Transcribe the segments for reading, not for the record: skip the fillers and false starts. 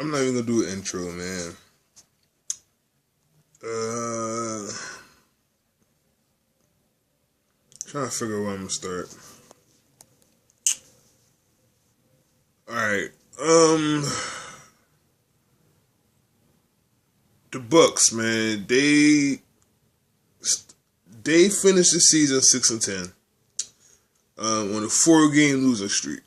I'm not even gonna do an intro, man. Trying to figure out where I'm gonna start. Alright. The Bucs, man, they finished the season 6-10. On a 4-game losing streak.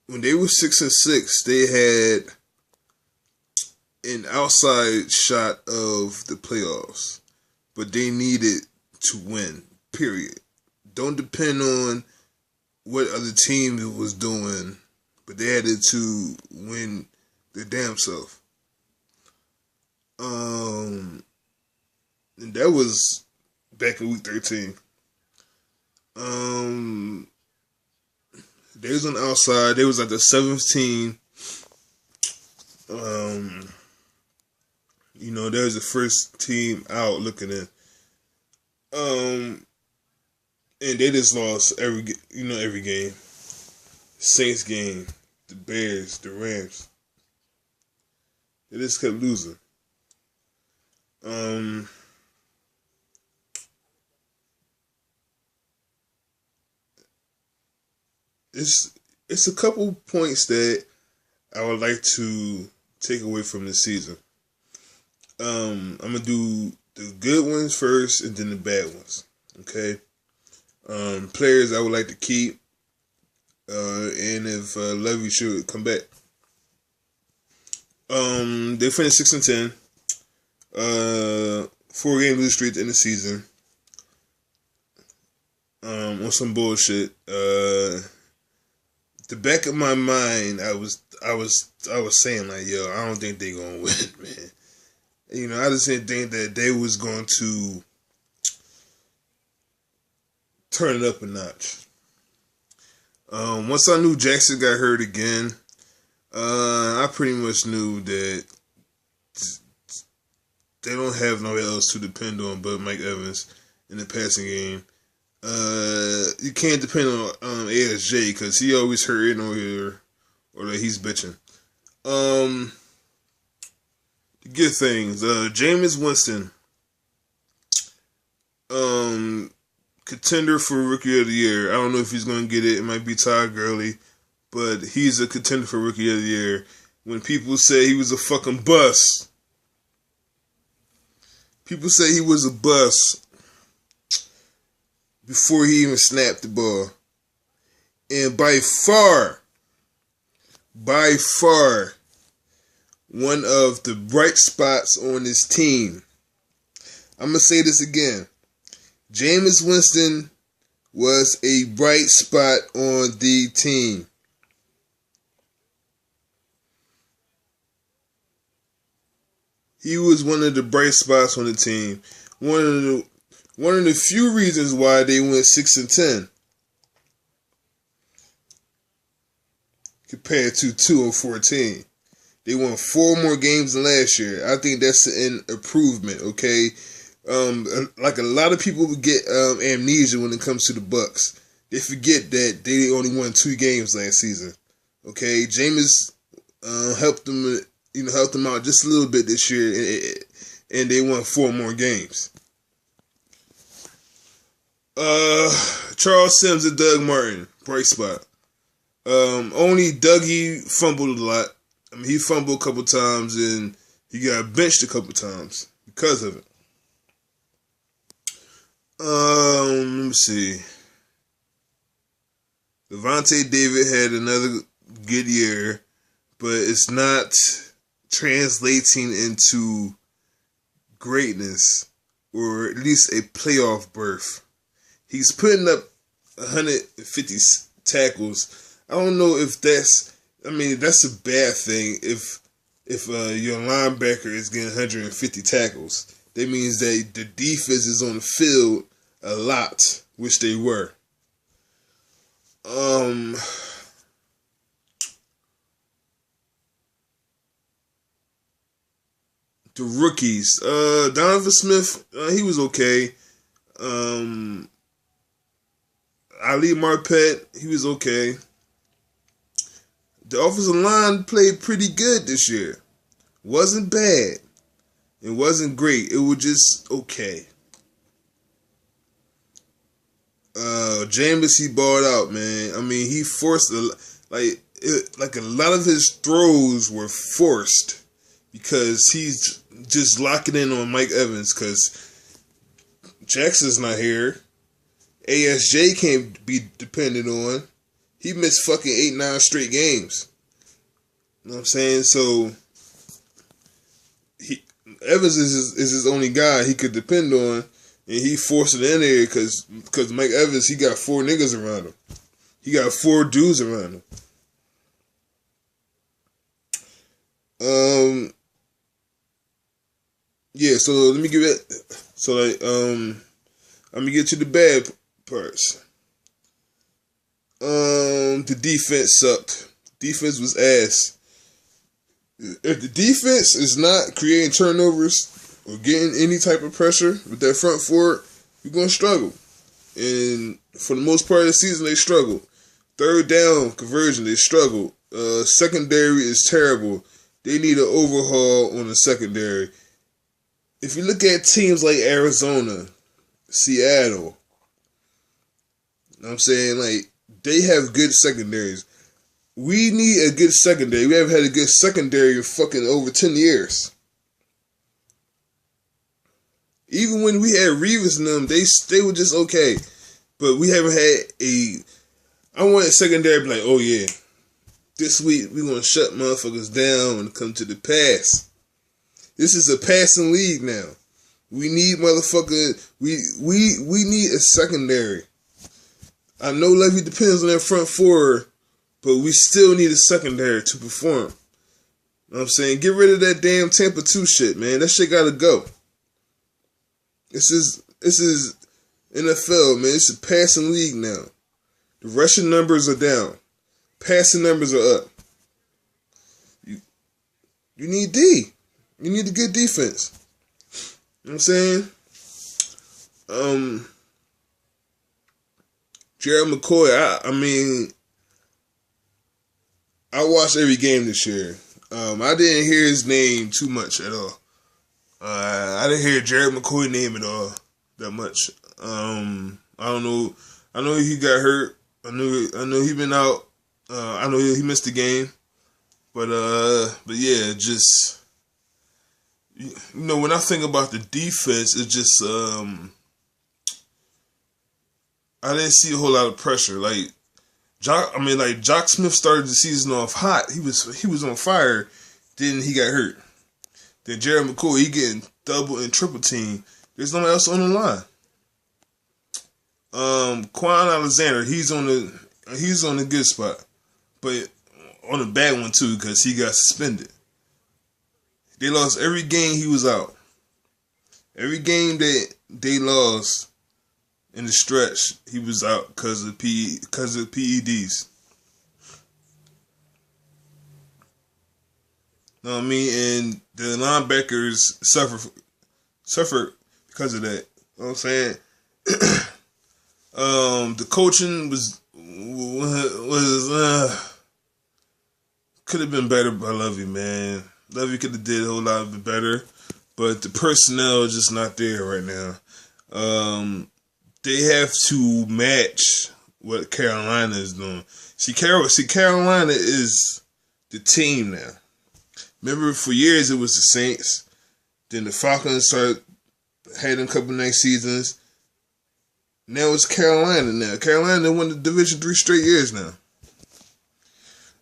When they were 6-6, they had an outside shot of the playoffs, but they needed to win. Period. Don't depend on what other team was doing, but they had to win their damn self. And that was back in week 13. They was on the outside. They was like the 7th team. They was the first team out looking in. And they just lost every game. Saints game, the Bears, the Rams. They just kept losing. It's a couple points that I would like to take away from this season. I'm gonna do the good ones first and then the bad ones. Okay. Players I would like to keep, and if Levy should come back. They finished 6-10. 4-game losing streak at the end of the season. On some bullshit. The back of my mind, I was saying like, yo, I don't think they gonna win, man. I just didn't think that they was going to turn it up a notch. Once I knew Jackson got hurt again, I pretty much knew that they don't have nobody else to depend on but Mike Evans in the passing game. You can't depend on ASJ because he always hurting or that he's bitching. The good things. Jameis Winston, contender for Rookie of the Year. I don't know if he's going to get it. It might be Todd Gurley, but he's a contender for Rookie of the Year. When people say he was a fucking bust, people say he was a bust before he even snapped the ball. And by far, one of the bright spots on this team. I'm going to say this again. Jameis Winston was a bright spot on the team. He was one of the bright spots on the team. One of the few reasons why they went 6-10 compared to 2-14. They won 4 more games than last year. I think that's an improvement. Okay, like a lot of people would get amnesia when it comes to the Bucs. They forget that they only won 2 games last season. Okay, Jameis helped them out just a little bit this year, and they won 4 more games. Charles Sims and Doug Martin, bright spot. Only Dougie fumbled a lot. I mean, he fumbled a couple times and he got benched a couple times because of it. Let me see. Devontae David had another good year, but it's not translating into greatness or at least a playoff berth. He's putting up 150 tackles. I don't know if that's a bad thing if your linebacker is getting 150 tackles. That means that the defense is on the field a lot, which they were. The rookies. Donovan Smith, he was okay. Ali Marpet, he was okay. the offensive line played pretty good this year. Wasn't bad. It wasn't great. It was just okay. Jameis, he balled out, man. I mean, he forced like a lot of his throws were forced because he's just locking in on Mike Evans because Jackson's not here. ASJ can't be depended on. He missed fucking 8-9 straight games. You know what I'm saying? So Evans is his only guy he could depend on, and he forced it in there because Mike Evans, he got 4 niggas around him. He got 4 dudes around him. Yeah, so let me give it. So let me get to the bad parts. The defense sucked. Defense was ass. If the defense is not creating turnovers or getting any type of pressure with that front four, you're gonna struggle. And for the most part of the season, they struggled. Third down conversion, they struggled. Secondary is terrible. They need an overhaul on the secondary. If you look at teams like Arizona, Seattle, you know what I'm saying, like, they have good secondaries. We need a good secondary. We haven't had a good secondary in fucking over 10 years. Even when we had Reeves and them, they were just okay. But we haven't had I want a secondary to be like, oh yeah, this week we're going to shut motherfuckers down when it comes to the pass. This is a passing league now. We need motherfucker. We need a secondary. I know Levy depends on that front four, but we still need a secondary to perform. You know what I'm saying? Get rid of that damn Tampa 2 shit, man. That shit gotta go. This is NFL, man. It's a passing league now. The rushing numbers are down. Passing numbers are up. You need D. You need a good defense. You know what I'm saying? Gerald McCoy, I mean, I watched every game this year. I didn't hear his name too much at all. I didn't hear Gerald McCoy name at all that much. I don't know. I know he got hurt. I know he been out. I know he missed the game. But yeah, just, you know, when I think about the defense, it's just I didn't see a whole lot of pressure. Like Jock Smith started the season off hot. He was on fire. Then he got hurt. Then Gerald McCoy, he getting double and triple team. There's nobody else on the line. Quan Alexander, he's on the good spot, but on a bad one too because he got suspended. They lost every game he was out. Every game they lost in the stretch, he was out because of PEDs. You know what I mean? And the linebackers suffered because of that. You know what I'm saying? The coaching was could have been better by Lovey, man. Lovey could have did a whole lot of it better, but the personnel is just not there right now. They have to match what Carolina is doing. See, Carolina is the team now. Remember, for years it was the Saints. Then the Falcons had a couple nice seasons. Now it's Carolina now. Carolina won the Division 3 straight years now.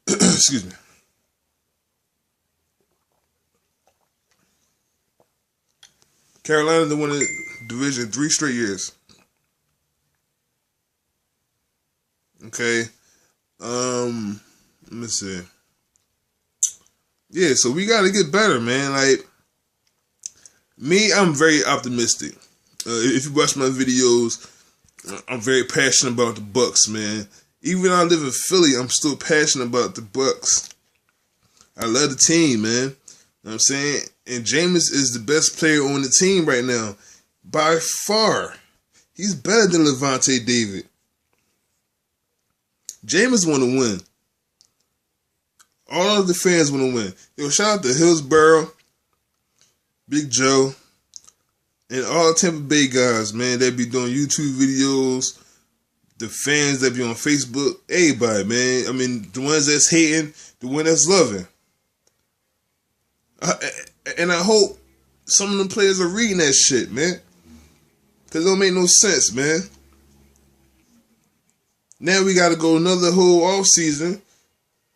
Excuse me. Carolina won the Division 3 straight years. Okay. Let me see. Yeah, so we gotta get better, man. Like, me, I'm very optimistic. If you watch my videos, I'm very passionate about the Bucs, man. Even though I live in Philly, I'm still passionate about the Bucs. I love the team, man. You know what I'm saying? And Jameis is the best player on the team right now. By far. He's better than Levante David. Jameis want to win. All of the fans want to win. Yo, shout out to Hillsborough, Big Joe, and all Tampa Bay guys, man, that be doing YouTube videos, the fans that be on Facebook, everybody, man. I mean, the ones that's hating, the ones that's loving. And I hope some of them players are reading that shit, man. Because it don't make no sense, man. Now we got to go another whole off season,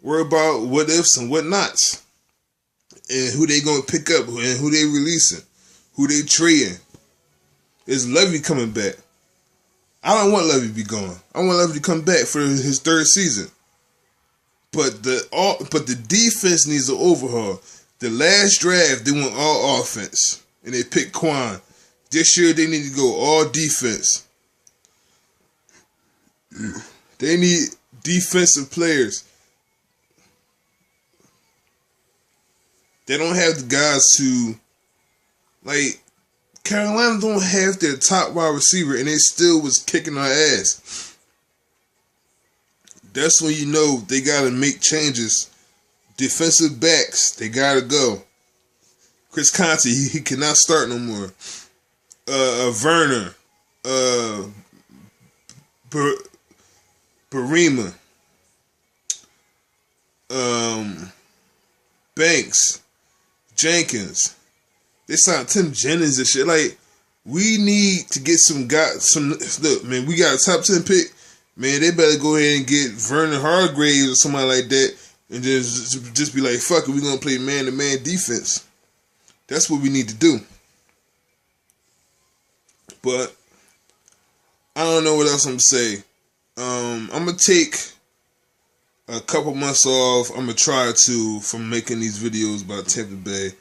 worry about what ifs and what nots, and who they going to pick up, and who they releasing, who they trading. Is Levy coming back? I don't want Levy to be gone. I want Levy to come back for his third season. But the defense needs an overhaul. The last draft, they went all offense, and they picked Quan. This year, they need to go all defense. They need defensive players. They don't have the guys to, like, Carolina don't have their top wide receiver, and they still was kicking our ass. That's when you know they got to make changes. Defensive backs, they got to go. Chris Conte, he cannot start no more. Werner, Barima, Banks, Jenkins. They signed Tim Jennings and shit. Like, we need to get some guys. Look, man, we got a top 10 pick. Man, they better go ahead and get Vernon Hargraves or somebody like that, and just be like, fuck it, we're gonna play man-to-man defense. That's what we need to do. But I don't know what else I'm gonna say. I'm gonna take a couple months off. I'm gonna try to from making these videos about Tampa Bay.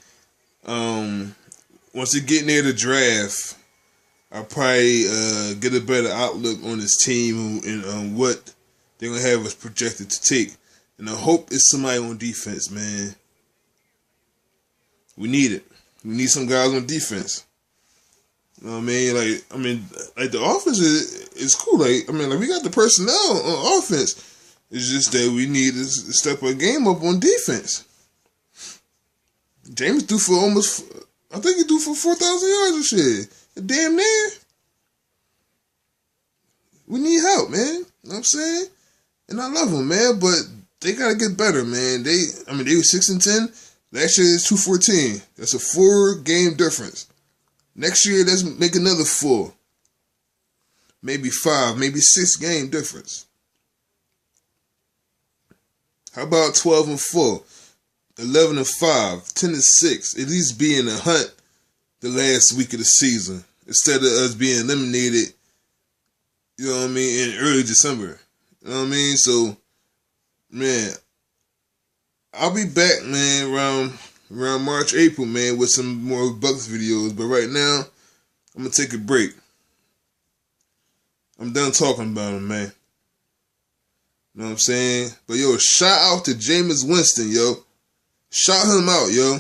Once you get near the draft, I'll probably get a better outlook on this team and what they're gonna have us projected to take. And I hope it's somebody on defense, man. We need it. We need some guys on defense. You know what I mean? Like the offense is cool. Like, I mean, like, we got the personnel on offense. It's just that we need to step our game up on defense. James threw for almost, I think he threw for 4,000 yards and shit. Damn near. We need help, man. You know what I'm saying? And I love them, man, but they gotta get better, man. They were 6-10. Last year is 2-14. That's a 4-game difference. Next year, let's make another 4. Maybe 5, maybe 6-game difference. How about 12-4, 11-5, 10-6? At least be in the hunt the last week of the season instead of us being eliminated. You know what I mean? In early December. You know what I mean? So, man, I'll be back, man, around March, April, man, with some more Bucs videos. But right now, I'm going to take a break. I'm done talking about him, man. You know what I'm saying? But, yo, shout out to Jameis Winston, yo. Shout him out, yo.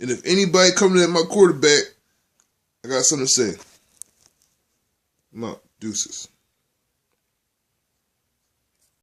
And if anybody coming at my quarterback, I got something to say. I'm out. Deuces.